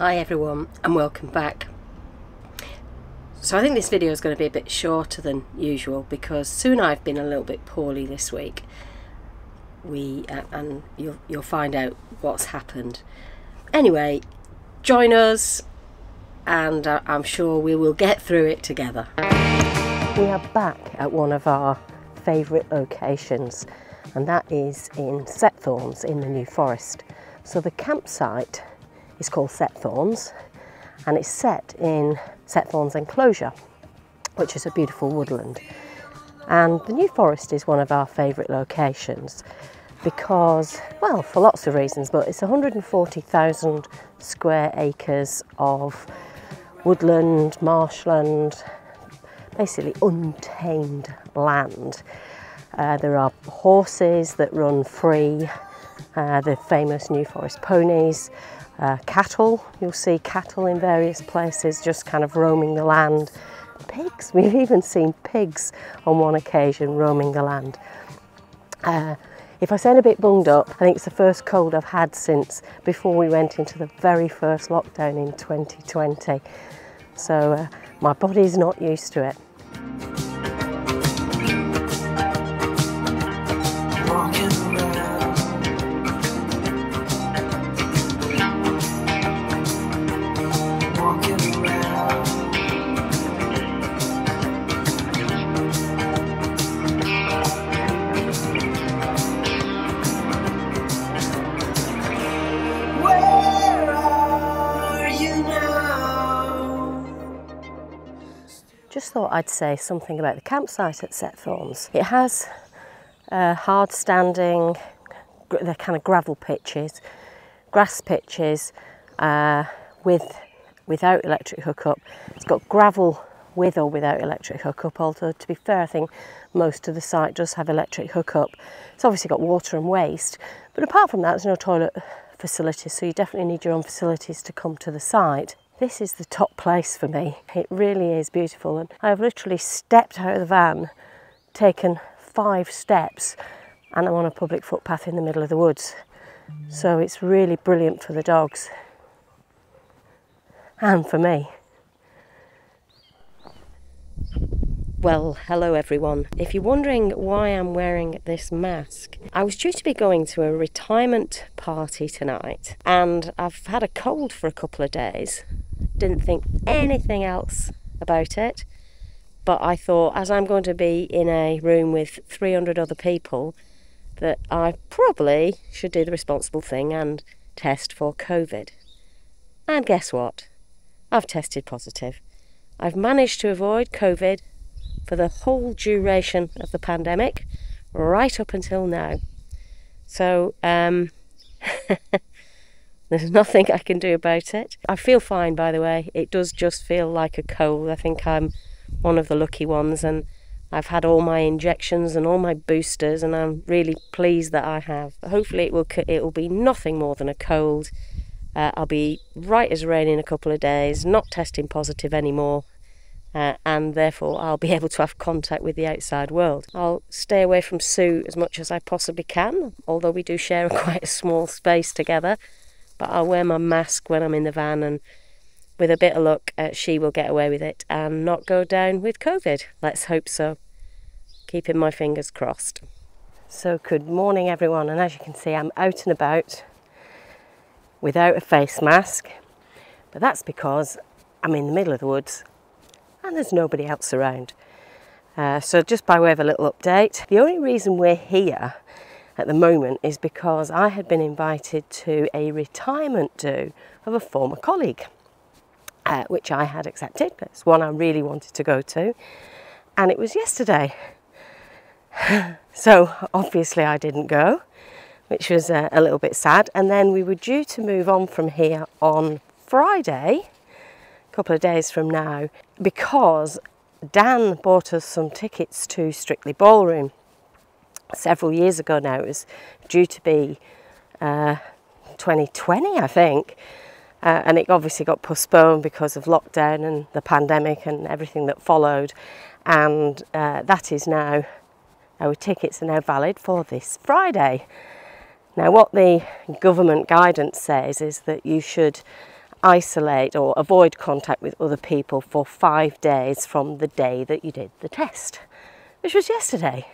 Hi everyone and welcome back. So I think this video is going to be a bit shorter than usual because Sue and I have been a little bit poorly this week. And you'll find out what's happened. Anyway, join us and I'm sure we will get through it together. We are back at one of our favourite locations, and that is in Setthornes in the New Forest. So the campsite is called Setthornes and it's set in Setthornes enclosure, which is a beautiful woodland. And the New Forest is one of our favourite locations because, well, for lots of reasons, but it's 140,000 square acres of woodland, marshland, basically untamed land. There are horses that run free, the famous New Forest ponies, cattle. You'll see cattle in various places just kind of roaming the land. Pigs, we've even seen pigs on one occasion roaming the land. If I sound a bit bunged up, I think it's the first cold I've had since before we went into the very first lockdown in 2020. So my body's not used to it. Just thought I'd say something about the campsite at Setthornes. It has hard standing, the kind of gravel pitches, grass pitches without electric hookup. It's got gravel with or without electric hookup, although to be fair I think most of the site does have electric hookup. It's obviously got water and waste, but apart from that there's no toilet facilities, so you definitely need your own facilities to come to the site. This is the top place for me. It really is beautiful, and I've literally stepped out of the van, taken 5 steps, and I'm on a public footpath in the middle of the woods. So it's really brilliant for the dogs and for me. Well, hello everyone. If you're wondering why I'm wearing this mask, I was due to be going to a retirement party tonight and I've had a cold for a couple of days. Didn't think anything else about it, but I thought as I'm going to be in a room with 300 other people that I probably should do the responsible thing and test for COVID. And guess what? I've tested positive. I've managed to avoid COVID for the whole duration of the pandemic, right up until now. So, there's nothing I can do about it. I feel fine, by the way. It does just feel like a cold. I think I'm one of the lucky ones, and I've had all my injections and all my boosters, and I'm really pleased that I have. Hopefully it will be nothing more than a cold. I'll be right as rain in a couple of days, not testing positive anymore. And therefore I'll be able to have contact with the outside world. I'll stay away from Sue as much as I possibly can, although we do share quite a small space together. But I'll wear my mask when I'm in the van, and with a bit of luck she will get away with it and not go down with COVID. Let's hope so. Keeping my fingers crossed. So good morning everyone, and as you can see I'm out and about without a face mask, but that's because I'm in the middle of the woods and there's nobody else around. So just by way of a little update, the only reason we're here at the moment is because I had been invited to a retirement do of a former colleague, which I had accepted. It's one I really wanted to go to, and it was yesterday. So obviously I didn't go, which was a little bit sad. And then we were due to move on from here on Friday, a couple of days from now, because Dan bought us some tickets to Strictly Ballroom several years ago now. It was due to be 2020, I think, and it obviously got postponed because of lockdown and the pandemic and everything that followed, and that is now, our tickets are now valid for this Friday. Now what the government guidance says is that you should isolate or avoid contact with other people for 5 days from the day that you did the test, which was yesterday.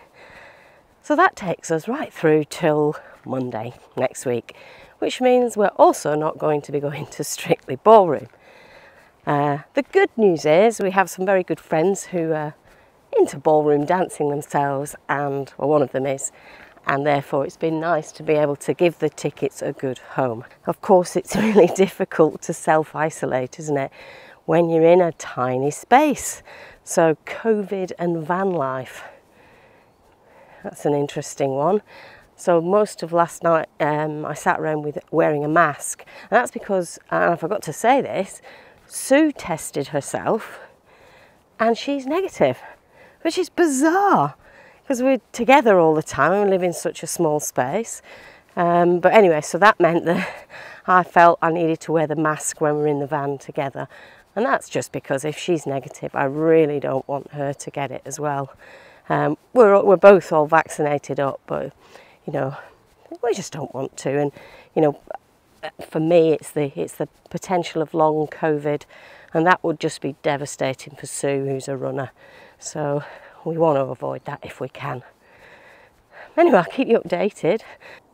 So that takes us right through till Monday next week, which means we're also not going to be going to Strictly Ballroom. The good news is we have some very good friends who are into ballroom dancing themselves, and well, one of them is, and therefore it's been nice to be able to give the tickets a good home. Of course, it's really difficult to self-isolate, isn't it, when you're in a tiny space. So COVID and van life, that's an interesting one. So most of last night I sat around wearing a mask, and that's because, and I forgot to say this, Sue tested herself and she's negative, which is bizarre because we're together all the time and we live in such a small space. But anyway, so that meant that I felt I needed to wear the mask when we're in the van together. And that's just because if she's negative, I really don't want her to get it as well. We're both all vaccinated up, but, you know, we just don't want to. And, you know, for me, it's the potential of long COVID, and that would just be devastating for Sue, who's a runner. So we want to avoid that if we can. Anyway, I'll keep you updated.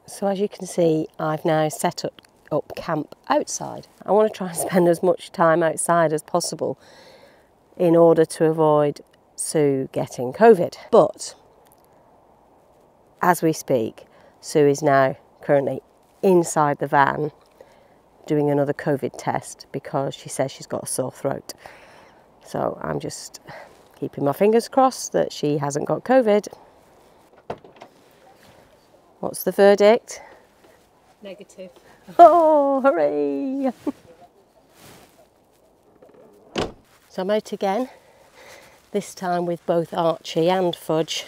So as you can see, I've now set up camp outside. I want to try and spend as much time outside as possible in order to avoid Sue getting COVID. But as we speak, Sue is now currently inside the van doing another COVID test because she says she's got a sore throat. So I'm just keeping my fingers crossed that she hasn't got COVID. What's the verdict? Negative. Oh, hooray! So I'm out again, this time with both Archie and Fudge.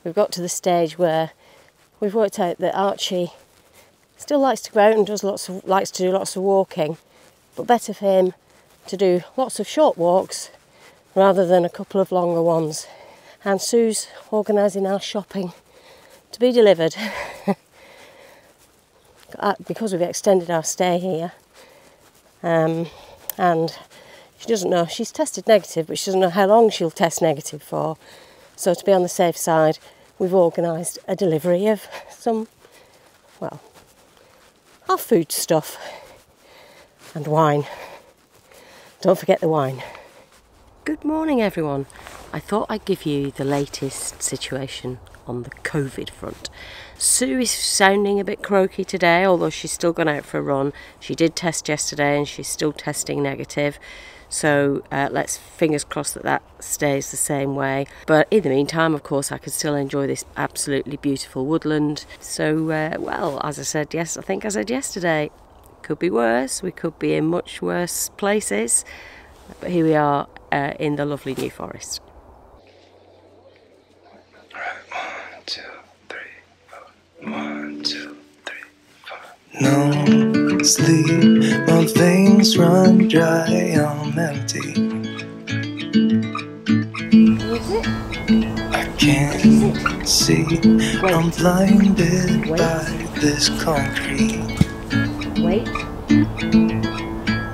We've got to the stage where we've worked out that Archie still likes to go out and likes to do lots of walking, but better for him to do lots of short walks rather than a couple of longer ones. And Sue's organising our shopping to be delivered because we've extended our stay here, and she doesn't know, she's tested negative, but she doesn't know how long she'll test negative for. So to be on the safe side, we've organised a delivery of some, well, our food stuff and wine. Don't forget the wine. Good morning, everyone. I thought I'd give you the latest situation on the COVID front. Sue is sounding a bit croaky today, although she's still gone out for a run. She did test yesterday and she's still testing negative. So let's fingers crossed that that stays the same way. But in the meantime, of course, I can still enjoy this absolutely beautiful woodland. So, well, as I said, I think I said yesterday, could be worse. We could be in much worse places. But here we are in the lovely New Forest. All right, 1, 2, 3, 4. 1, 2, 3, 4. No sleep, my veins run dry, I'm empty. I can't see, I'm blinded by this concrete. Wait.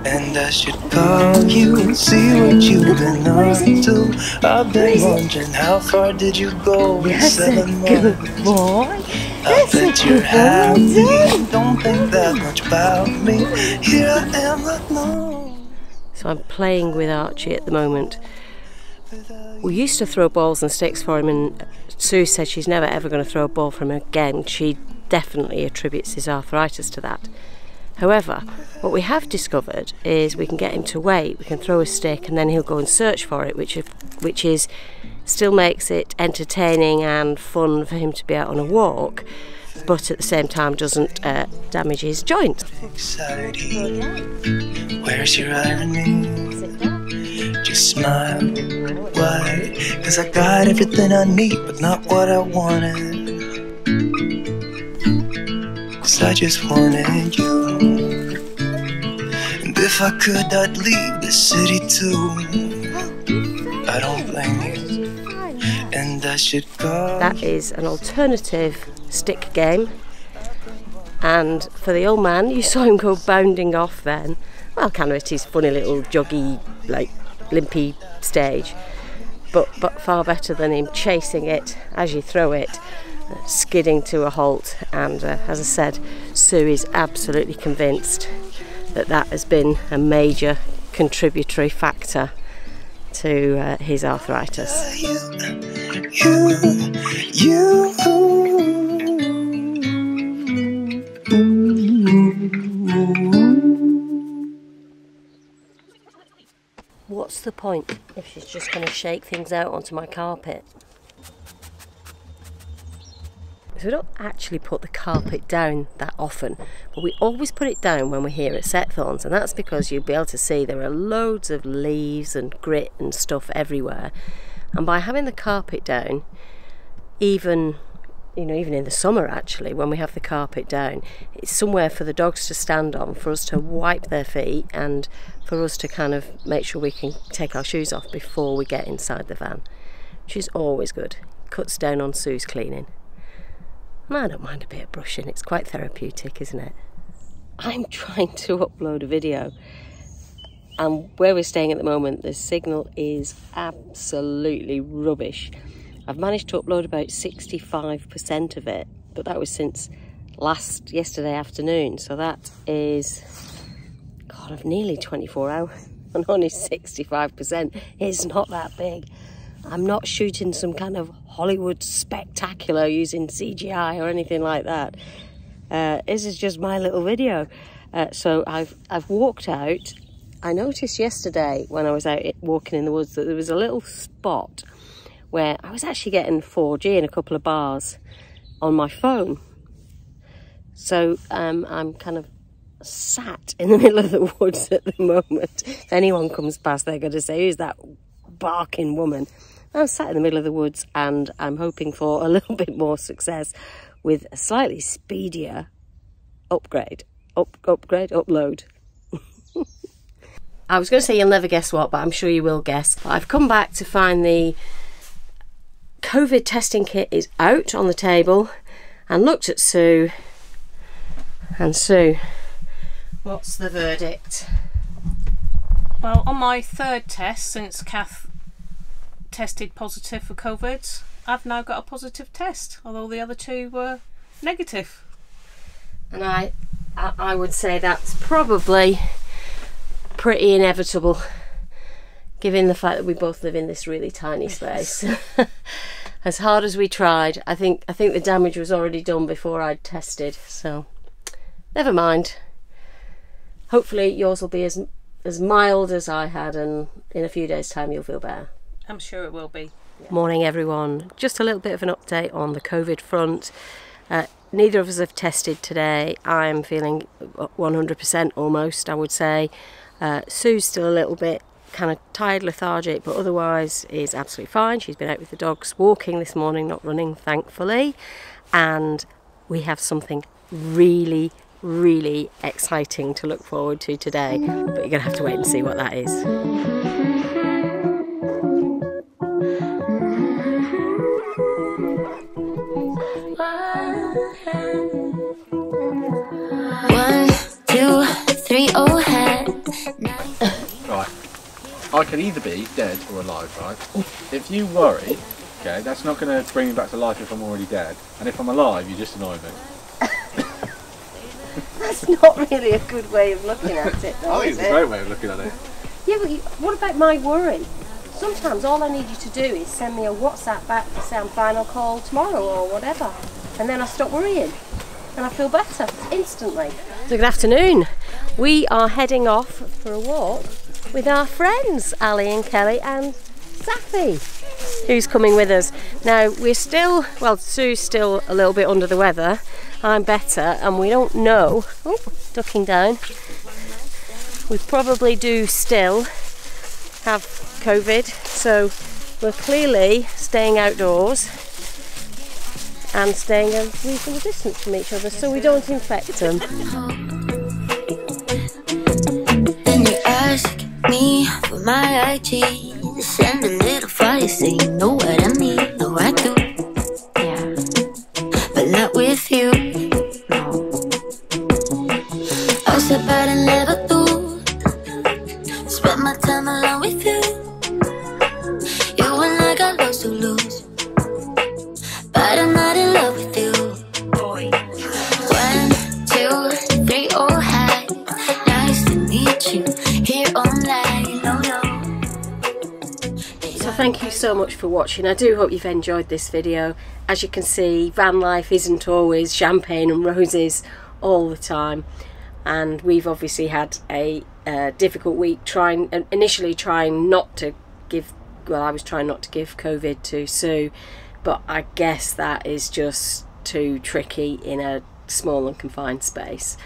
And I should call you and see what you've been up to. I've been wondering, how far did you go in 7 months? Boy. I bet you're happy, don't think that much about me. Here I am alone. So I'm playing with Archie at the moment. We used to throw balls and sticks for him, and Sue said she's never ever going to throw a ball for him again. She definitely attributes his arthritis to that. However, what we have discovered is we can get him to wait, we can throw a stick and then he'll go and search for it, which is still makes it entertaining and fun for him to be out on a walk, but at the same time doesn't damage his joints. Exciting. Where's your irony? Just smile. Why? 'Cause I got everything I need, but not what I wanted. 'Cause I just wanted you. And if I could, I'd leave the city too. I don't blame you. And I should go. That is an alternative stick game. And for the old man, you saw him go bounding off then. well, kind of at his funny little joggy, like limpy stage, but far better than him chasing it as you throw it, skidding to a halt. And as I said, Sue is absolutely convinced that that has been a major contributory factor to his arthritis. What's the point if she's just going to shake things out onto my carpet? So we don't actually put the carpet down that often, but we always put it down when we're here at Setthornes, and that's because you'll be able to see there are loads of leaves and grit and stuff everywhere. And by having the carpet down, even in the summer actually, when we have the carpet down, it's somewhere for the dogs to stand on, for us to wipe their feet, and for us to kind of make sure we can take our shoes off before we get inside the van, which is always good. Cuts down on Sue's cleaning. And I don't mind a bit of brushing, it's quite therapeutic, isn't it? I'm trying to upload a video, and where we're staying at the moment, the signal is absolutely rubbish. I've managed to upload about 65% of it, but that was since yesterday afternoon, so that is, God, of nearly 24 hours, and only 65%. It's not that big. I'm not shooting some kind of Hollywood spectacular using CGI or anything like that. This is just my little video. So I've walked out. I noticed yesterday when I was out walking in the woods that there was a little spot where I was actually getting 4G and a couple of bars on my phone. So I'm kind of sat in the middle of the woods at the moment. If anyone comes past, they're going to say, who's that barking woman? I'm sat in the middle of the woods, and I'm hoping for a little bit more success with a slightly speedier upload. I was going to say you'll never guess what, but I'm sure you will guess. I've come back to find the COVID testing kit is out on the table, and looked at Sue. And Sue, what's the verdict? Well, on my third test since Kath tested positive for COVID, I've now got a positive test, although the other two were negative. And I would say that's probably pretty inevitable, given the fact that we both live in this really tiny space. As hard as we tried, I think the damage was already done before I'd tested, so never mind. Hopefully yours will be as mild as I had, and in a few days' time you'll feel better. I'm sure it will be. Yeah. Morning everyone, just a little bit of an update on the COVID front. Neither of us have tested today. I'm feeling 100% almost, I would say. Sue's still a little bit kind of tired, lethargic, but otherwise is absolutely fine. She's been out with the dogs walking this morning, not running, thankfully. And we have something really, really exciting to look forward to today, but you're going to have to wait and see what that is. Right, I can either be dead or alive, right? If you worry, okay, that's not going to bring me back to life if I'm already dead. And if I'm alive, you just annoy me. That's not really a good way of looking at it, though, I think it's a great way of looking at it. Yeah, but what about my worry? Sometimes all I need you to do is send me a WhatsApp back to say I'm fine, I'll call tomorrow or whatever. And then I stop worrying and I feel better instantly. So good afternoon. We are heading off for a walk with our friends, Ali and Kelly and Safi, who's coming with us. Now we're still, well, Sue's still a little bit under the weather. I'm better, and we don't know, oh, ducking down, we probably do still have COVID, so we're clearly staying outdoors and staying a reasonable distance from each other so we don't infect them. Then you ask me for my IG, send a little fire, say you know what I mean. No, I do, yeah, but not with you. No, I said but I never do. spend my time alone with you. You and I got lots to lose, but I'm not in love with you. 1, 2, 3, oh hi, nice to meet you here online. Oh no. So thank you so much for watching. I do hope you've enjoyed this video. As you can see, van life isn't always champagne and roses all the time, and we've obviously had a difficult week initially trying not to give, well, I was trying not to give COVID to Sue, but I guess that is just too tricky in a small and confined space.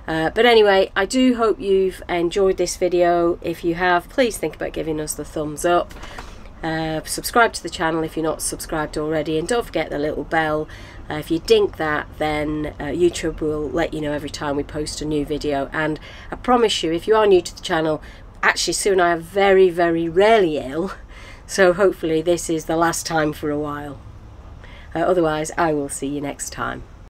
But anyway, I do hope you've enjoyed this video. If you have, please think about giving us the thumbs up. Subscribe to the channel if you're not subscribed already, and don't forget the little bell. If you dink that, then YouTube will let you know every time we post a new video. And I promise you, if you are new to the channel, actually Sue and I are very, very rarely ill, so hopefully this is the last time for a while. Otherwise, I will see you next time.